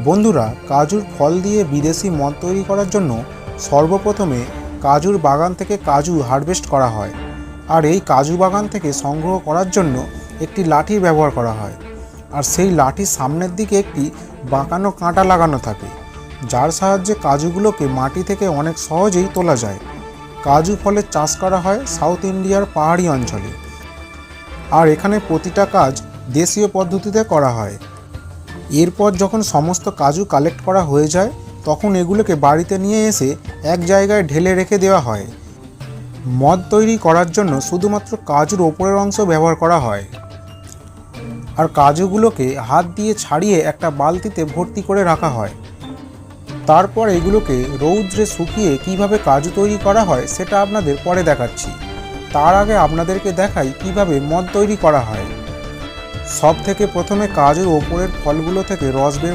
বন্ধুরা, কাজুর ফল দিয়ে বিদেশি মদ তৈরি করার জন্য সর্বপ্রথমে কাজুর বাগান থেকে কাজু হারভেস্ট করা হয়। আর এই কাজু বাগান থেকে সংগ্রহ করার জন্য একটি লাঠির ব্যবহার করা হয়। আর সেই লাঠির সামনের দিকে একটি বাঁকানো কাঁটা লাগানো থাকে, যার সাহায্যে কাজুগুলোকে মাটি থেকে অনেক সহজেই তোলা যায়। কাজু ফলের চাষ করা হয় সাউথ ইন্ডিয়ার পাহাড়ি অঞ্চলে, আর এখানে প্রতিটা কাজ দেশীয় পদ্ধতিতে করা হয়। এরপর যখন সমস্ত কাজু কালেক্ট করা হয়ে যায়, তখন এগুলোকে বাড়িতে নিয়ে এসে এক জায়গায় ঢেলে রেখে দেওয়া হয়। মদ তৈরি করার জন্য শুধুমাত্র কাজুর ওপরের অংশ ব্যবহার করা হয়, আর কাজুগুলোকে হাত দিয়ে ছাড়িয়ে একটা বালতিতে ভর্তি করে রাখা হয়। তারপর এগুলোকে রৌদ্রে শুকিয়ে কিভাবে কাজু তৈরি করা হয় সেটা আপনাদের পরে দেখাচ্ছি। তার আগে আপনাদেরকে দেখাই কিভাবে মদ তৈরি করা হয়। সব থেকে প্রথমে কাজুর ওপরের ফলগুলো থেকে রস বের